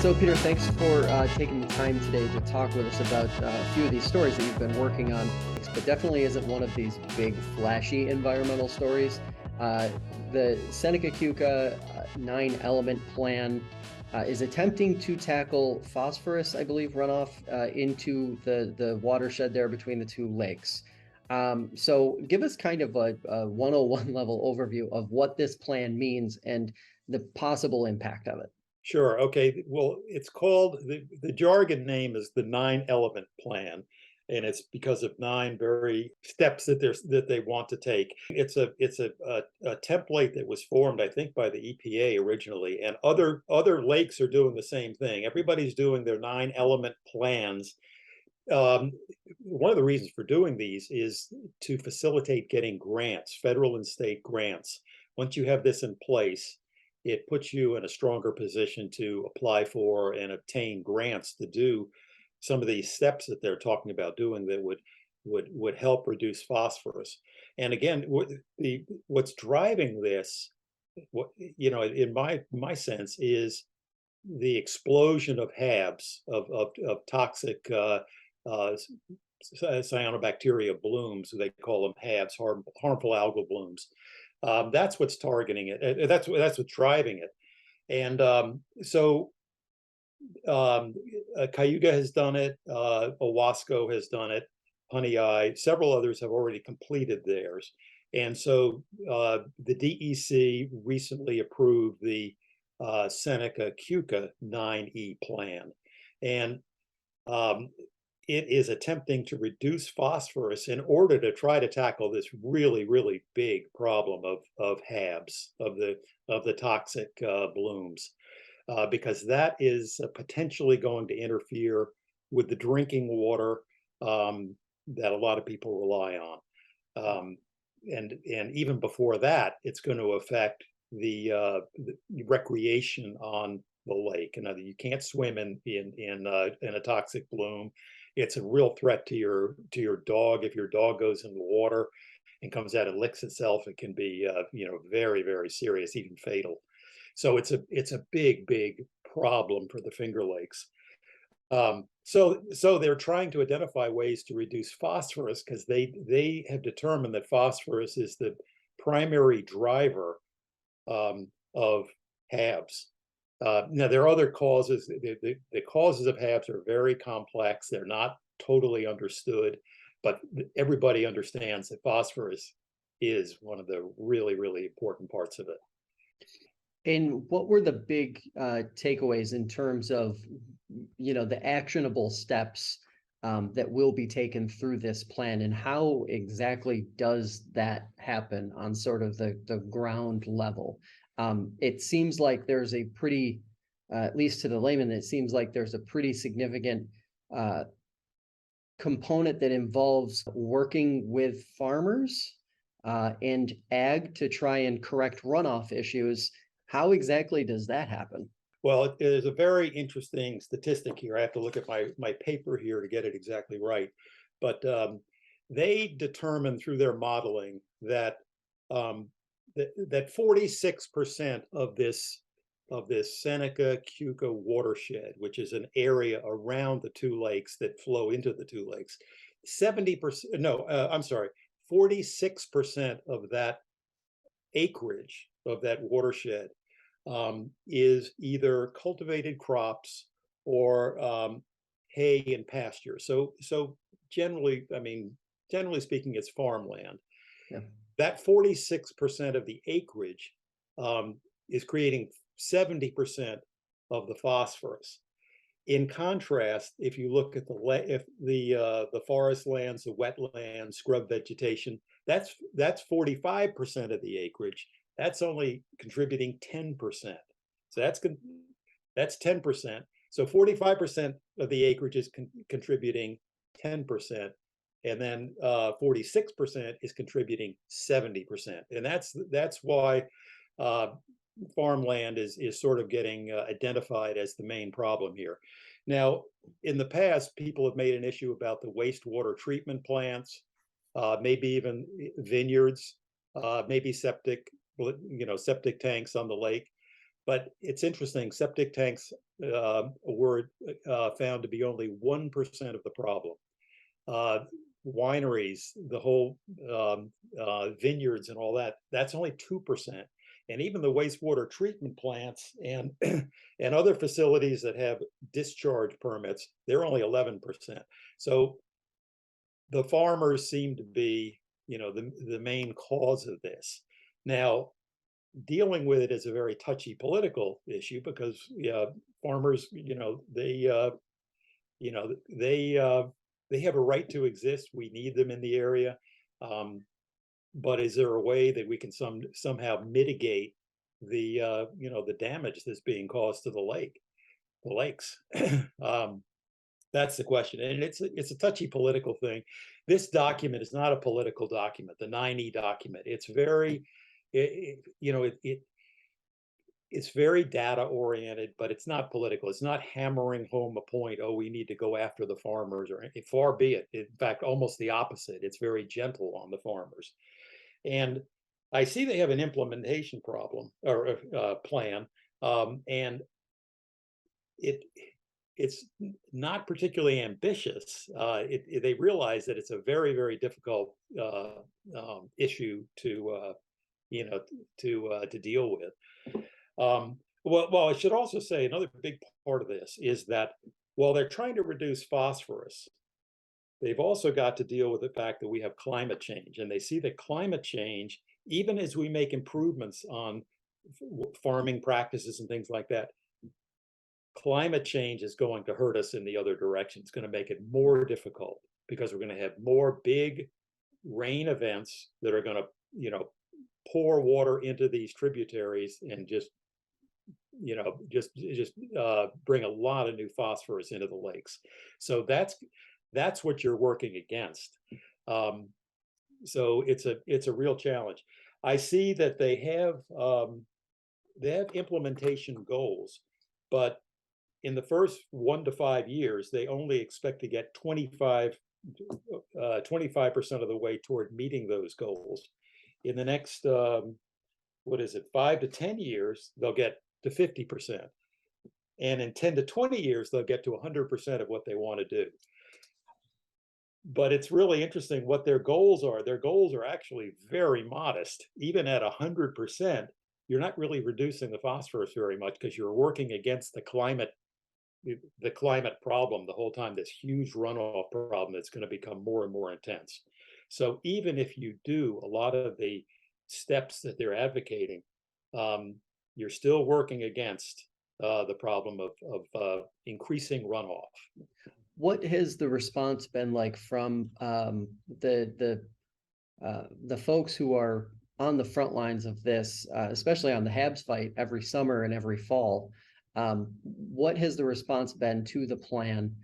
So, Peter, thanks for taking the time today to talk with us about a few of these stories that you've been working on, but definitely isn't one of these big, flashy environmental stories. Uh, the Seneca-Keuka 9-element plan is attempting to tackle phosphorus, I believe, runoff into the watershed there between the two lakes. So give us kind of a 101 level overview of what this plan means and the possible impact of it. Sure. Okay. Well, it's called the jargon name is the 9-element plan, and it's because of 9 very steps that they want to take. It's a template that was formed, I think, by the EPA originally, and other lakes are doing the same thing. Everybody's doing their 9-element plans. One of the reasons for doing these is to facilitate getting grants, federal and state grants. Once you have this in place, it puts you in a stronger position to apply for and obtain grants to do some of these steps that they're talking about doing that would help reduce phosphorus. And again, what's driving this, in my sense, is the explosion of HABs of toxic cyanobacteria blooms. They call them HABs, harmful algal blooms. That's what's targeting it. That's what's driving it. And Cayuga has done it. Owasco has done it. Honey Eye. Several others have already completed theirs. And so the DEC recently approved the Seneca-Keuka 9E plan. And it is attempting to reduce phosphorus in order to try to tackle this really, really big problem of HABs, of the toxic blooms, because that is potentially going to interfere with the drinking water that a lot of people rely on. And even before that, it's going to affect the recreation on the lake. And you can't swim in a toxic bloom. It's a real threat to your dog. If your dog goes in the water and comes out and licks itself, it can be very, very serious, even fatal. So it's a big, big problem for the Finger Lakes. So they're trying to identify ways to reduce phosphorus because they have determined that phosphorus is the primary driver of HABs. Now, there are other causes. The causes of HABs are very complex. They're not totally understood, but everybody understands that phosphorus is one of the really, really important parts of it. And what were the big takeaways in terms of, the actionable steps that will be taken through this plan, and how exactly does that happen on sort of the ground level? It seems like there's a pretty, at least to the layman, it seems like there's a pretty significant component that involves working with farmers and ag to try and correct runoff issues. How exactly does that happen? Well, there's a very interesting statistic here. I have to look at my paper here to get it exactly right. But they determined through their modeling that that 46% of this Seneca-Keuka watershed, which is an area around the two lakes that flow into the two lakes, 70%, no, I'm sorry, 46% of that acreage of that watershed is either cultivated crops or hay and pasture. So generally speaking, it's farmland. Yeah. That 46% of the acreage is creating 70% of the phosphorus. In contrast, if you look at the forest lands, the wetlands, scrub vegetation, that's 45% of the acreage. That's only contributing 10%. So that's 10%. So 45% of the acreage is contributing 10%. And then 46% is contributing 70%. And that's why farmland is sort of getting identified as the main problem here. Now, in the past, people have made an issue about the wastewater treatment plants, maybe even vineyards, maybe septic tanks on the lake. But it's interesting, septic tanks were found to be only 1% of the problem. Wineries, the whole vineyards and all that, that's only 2%. And even the wastewater treatment plants and and other facilities that have discharge permits, they're only 11%. So the farmers seem to be, the main cause of this. Now, dealing with it is a very touchy political issue because farmers, they have a right to exist. We need them in the area. But is there a way that we can somehow mitigate the damage that's being caused to the lakes? That's the question, and it's a touchy political thing. This document is not a political document. The 9E document. It's very, it's very data oriented, but it's not political. It's not hammering home a point. Oh, we need to go after the farmers, or far be it. In fact, almost the opposite. It's very gentle on the farmers. And I see they have an implementation problem or plan, and it's not particularly ambitious. They realize that it's a very, very difficult issue to deal with. Well, I should also say another big part of this is that while they're trying to reduce phosphorus, they've also got to deal with the fact that we have climate change, and they see that climate change, even as we make improvements on farming practices and things like that, climate change is going to hurt us in the other direction. It's going to make it more difficult because we're going to have more big rain events that are going to, pour water into these tributaries and just bring a lot of new phosphorus into the lakes. So that's what you're working against. So it's a real challenge. I see that they have implementation goals, but in the first 1 to 5 years, they only expect to get 25% of the way toward meeting those goals. In the next, 5 to 10 years, they'll get to 50%. And in 10 to 20 years, they'll get to 100% of what they want to do. But it's really interesting what their goals are. Their goals are actually very modest. Even at 100%, you're not really reducing the phosphorus very much because you're working against the climate problem the whole time, this huge runoff problem that's going to become more and more intense. So even if you do a lot of the steps that they're advocating, you're still working against the problem of increasing runoff. What has the response been like from the folks who are on the front lines of this, especially on the HABs fight every summer and every fall? What has the response been to the plan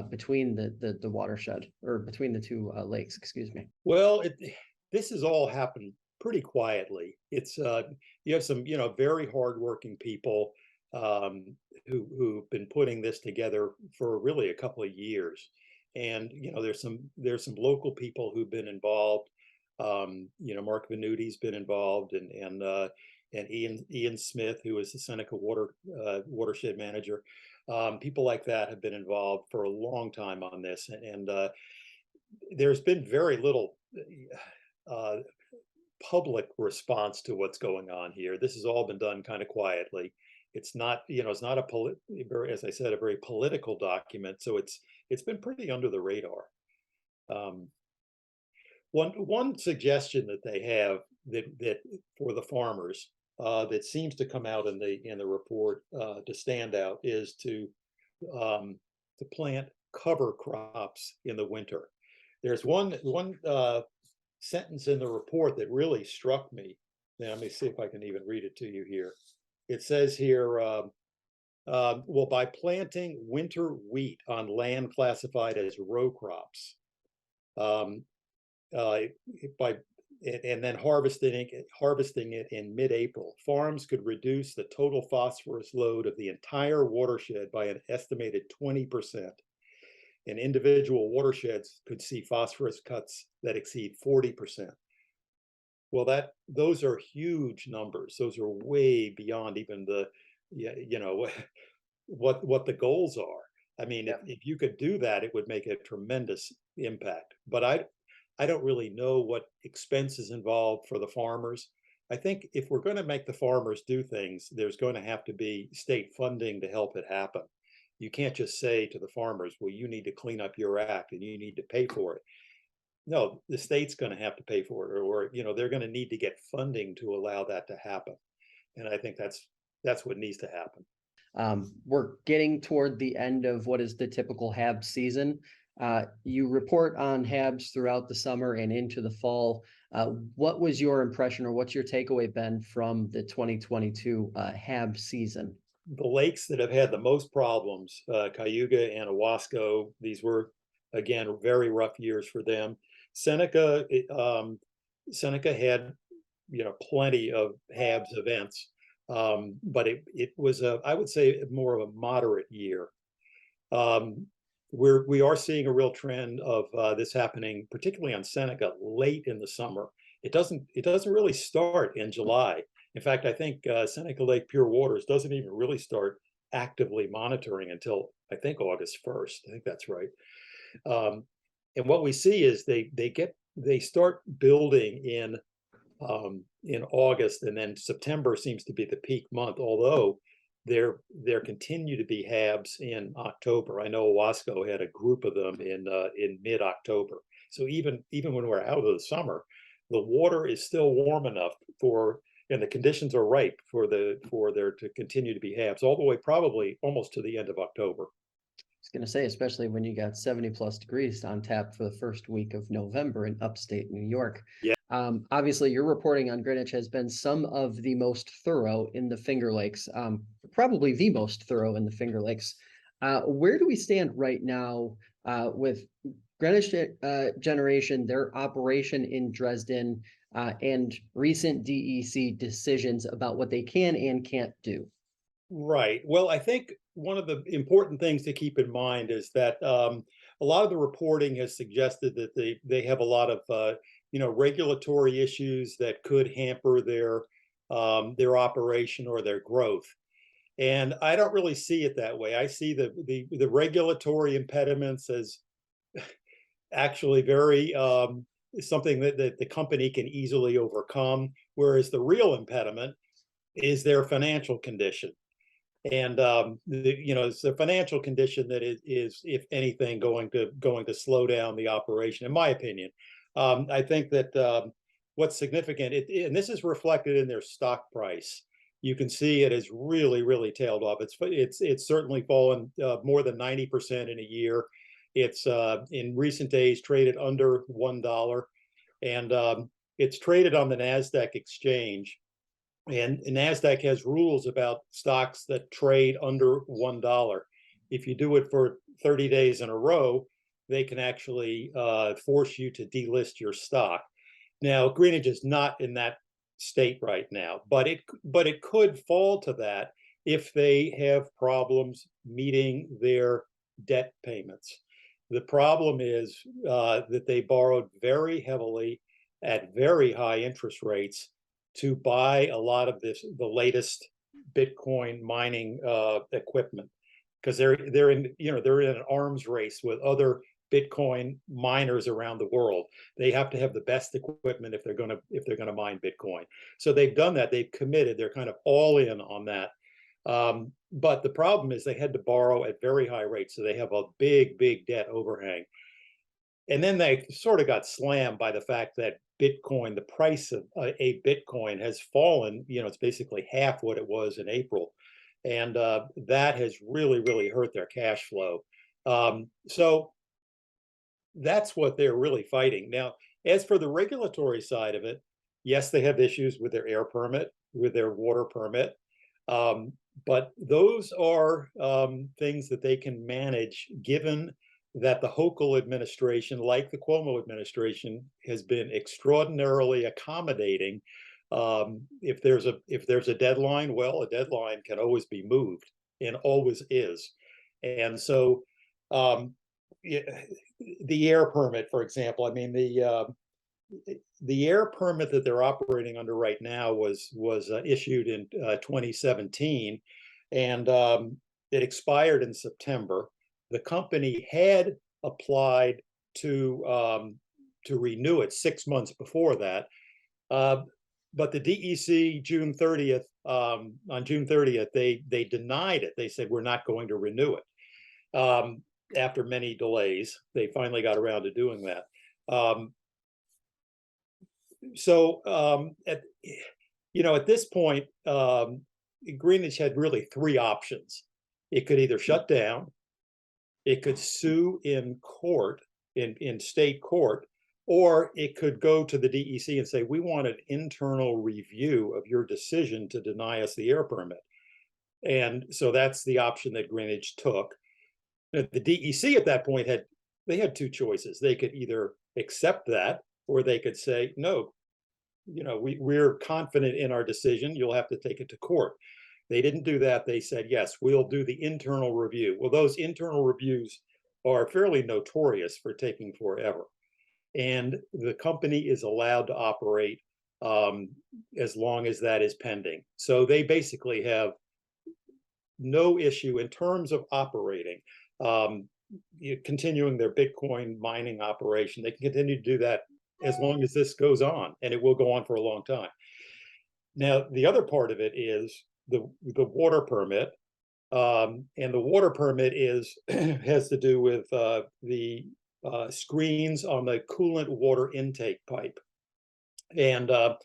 between the watershed, or between the two lakes, excuse me? Well, this has all happened pretty quietly. It's you have some very hardworking people who've been putting this together for really a couple of years, and there's some local people who've been involved. Mark Venuti's been involved, and Ian Smith, who is the Seneca Watershed manager. People like that have been involved for a long time on this, and there's been very little public response to what's going on here. This has all been done kind of quietly. It's not, it's not as I said, a very political document. So it's been pretty under the radar. One suggestion that they have that for the farmers that seems to come out in the report to stand out is to plant cover crops in the winter. There's one sentence in the report that really struck me. Now, let me see if I can even read it to you here. It says here, well, by planting winter wheat on land classified as row crops, and then harvesting it in mid-April, farms could reduce the total phosphorus load of the entire watershed by an estimated 20%. And individual watersheds could see phosphorus cuts that exceed 40%. Well, those are huge numbers. Those are way beyond even you know, what the goals are. I mean, Yeah. if you could do that, it would make a tremendous impact. But I don't really know what expenses involved for the farmers. I think if we're going to make the farmers do things, there's going to have to be state funding to help it happen. You can't just say to the farmers, well, you need to clean up your act and you need to pay for it. No, the state's going to have to pay for it, or you know, they're going to need to get funding to allow that to happen. And I think that's what needs to happen. We're getting toward the end of what is the typical HAB season. You report on HABs throughout the summer and into the fall. What was your impression, or what's your takeaway been from the 2022 HAB season? The lakes that have had the most problems, Cayuga and Owasco, these were, again, very rough years for them. Seneca, Seneca had, you know, plenty of HABs events, but it was I would say more of a moderate year. We are seeing a real trend of this happening, particularly on Seneca, late in the summer. It doesn't really start in July. In fact, I think Seneca Lake Pure Waters doesn't even really start actively monitoring until I think August 1st. I think that's right. And what we see is they start building in August, and then September seems to be the peak month. Although there continue to be HABs in October. I know Owasco had a group of them in mid-October. So even when we're out of the summer, the water is still warm enough and the conditions are ripe for there to continue to be HABs all the way probably almost to the end of October. I was going to say, especially when you got 70+ degrees on tap for the first week of November in upstate New York. Yeah. Obviously, your reporting on Greenidge has been some of the most thorough in the Finger Lakes, probably the most thorough in the Finger Lakes. Where do we stand right now with Greenidge Generation, their operation in Dresden, and recent DEC decisions about what they can and can't do? Right. Well, I think one of the important things to keep in mind is that a lot of the reporting has suggested that they have a lot of regulatory issues that could hamper their operation or their growth. And I don't really see it that way. I see the regulatory impediments as actually very something that the company can easily overcome, whereas the real impediment is their financial condition. And it's the financial condition that is, if anything, going to slow down the operation, in my opinion. I think that what's significant, and this is reflected in their stock price. You can see it has really, really tailed off. It's certainly fallen more than 90% in a year. It's in recent days traded under $1, and it's traded on the NASDAQ exchange. And NASDAQ has rules about stocks that trade under $1. If you do it for 30 days in a row, they can actually force you to delist your stock. Now, Greenidge is not in that state right now, but it could fall to that if they have problems meeting their debt payments. The problem is that they borrowed very heavily at very high interest rates to buy a lot of the latest Bitcoin mining equipment, because they're in an arms race with other Bitcoin miners around the world. They have to have the best equipment if they're going to mine Bitcoin. So they've done that. They've committed. They're kind of all in on that. But the problem is they had to borrow at very high rates, so they have a big debt overhang. And then they sort of got slammed by the fact that Bitcoin, the price of a Bitcoin has fallen. It's basically half what it was in April. And that has really, really hurt their cash flow. So that's what they're really fighting. Now, as for the regulatory side of it, yes, they have issues with their air permit, with their water permit. But those are things that they can manage, given that the Hochul administration, like the Cuomo administration, has been extraordinarily accommodating. If there's a deadline, well, a deadline can always be moved, and always is. And so the air permit, for example, I mean, the air permit that they're operating under right now was issued in 2017. and it expired in September. The company had applied to renew it 6 months before that, but the DEC June 30th, on June 30th, they denied it. They said, we're not going to renew it. After many delays, they finally got around to doing that. At this point, Greenidge had really three options. It could either shut down, it could sue in court, in state court, or it could go to the DEC and say, we want an internal review of your decision to deny us the air permit. And so that's the option that Greenidge took. The DEC at that point had two choices. They could either accept that, or they could say, no, we're confident in our decision. You'll have to take it to court. They didn't do that. They said, yes, we'll do the internal review. Well, those internal reviews are fairly notorious for taking forever. And the company is allowed to operate as long as that is pending. So they basically have no issue in terms of operating, continuing their Bitcoin mining operation. They can continue to do that as long as this goes on, and it will go on for a long time. Now, the other part of it is the water permit, and the water permit has to do with the screens on the coolant water intake pipe. And the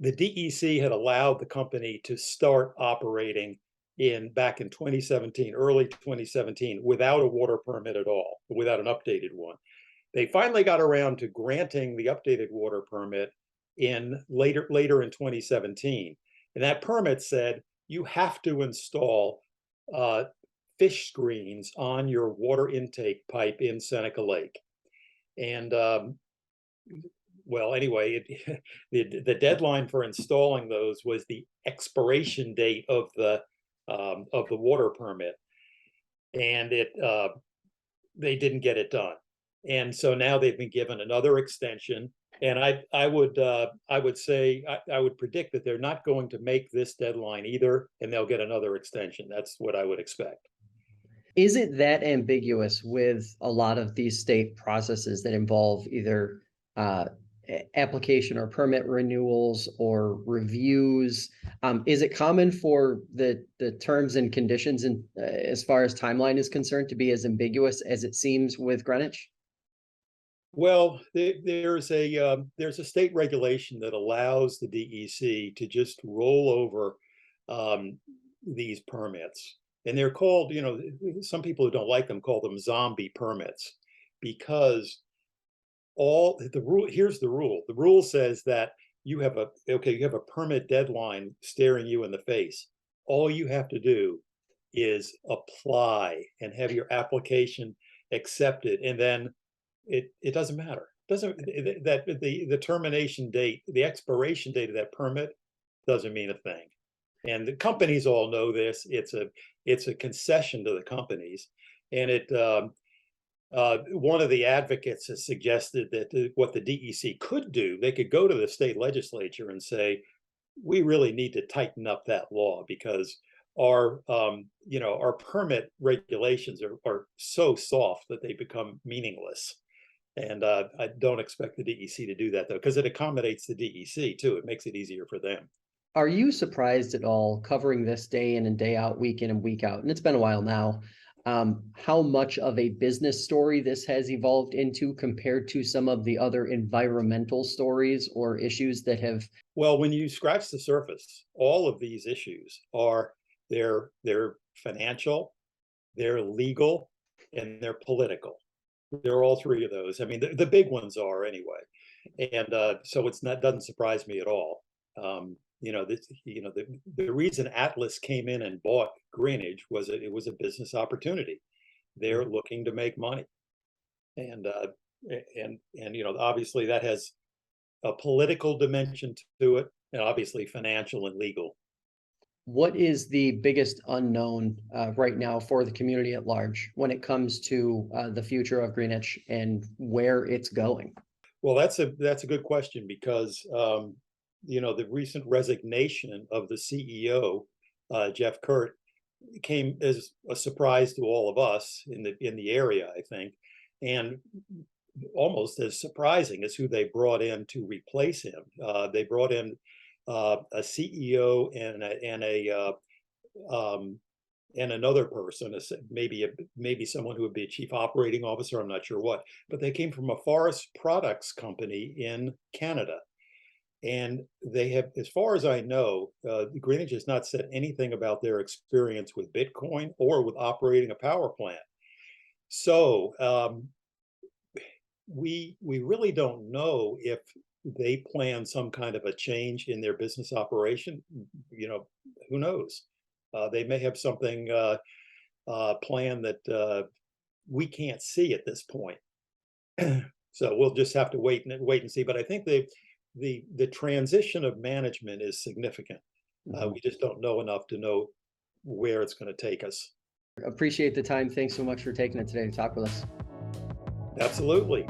DEC had allowed the company to start operating back in 2017, early 2017, without a water permit at all, without an updated one. They finally got around to granting the updated water permit later in 2017. And that permit said you have to install fish screens on your water intake pipe in Seneca Lake. And well, anyway, the deadline for installing those was the expiration date of the water permit, and they didn't get it done. And so now they've been given another extension. And I would predict that they're not going to make this deadline either, and they'll get another extension. That's what I would expect. Is it that ambiguous with a lot of these state processes that involve either application or permit renewals or reviews? Is it common for the terms and conditions, and as far as timeline is concerned, to be as ambiguous as it seems with Greenidge? Well, there's a state regulation that allows the DEC to just roll over these permits, and they're called, some people who don't like them call them zombie permits, because here's the rule. The rule says that you have a permit deadline staring you in the face. All you have to do is apply and have your application accepted, and then it doesn't matter. The termination date, the expiration date of that permit doesn't mean a thing. And the companies all know this. It's a concession to the companies. And one of the advocates has suggested that what the DEC could do, they could go to the state legislature and say, we really need to tighten up that law, because our permit regulations are so soft that they become meaningless. And I don't expect the DEC to do that, though, because it accommodates the DEC too. It makes it easier for them. Are you surprised at all, covering this day in and day out, week in and week out, and it's been a while now, how much of a business story this has evolved into compared to some of the other environmental stories or issues that have? Well, when you scratch the surface, all of these issues they're financial, they're legal, and they're political. They're all three of those. I mean, the big ones are anyway. And so doesn't surprise me at all. The reason Atlas came in and bought Greenidge was it was a business opportunity. They're looking to make money, and obviously that has a political dimension to it, and obviously financial and legal. What is the biggest unknown right now for the community at large when it comes to the future of Greenidge and where it's going? Well, that's a good question, because the recent resignation of the CEO, Jeff Kurt, came as a surprise to all of us in the area, I think, and almost as surprising as who they brought in to replace him. They brought in a CEO and another person, maybe someone who would be a chief operating officer. I'm not sure what, but they came from a forest products company in Canada. And they have, as far as I know, Greenidge has not said anything about their experience with Bitcoin or with operating a power plant. So we really don't know if they plan some kind of a change in their business operation. Who knows? They may have something planned that we can't see at this point. So we'll just have to wait and see. But I think the transition of management is significant. We just don't know enough to know where it's going to take us. Appreciate the time. Thanks so much for taking it today to talk with us. Absolutely.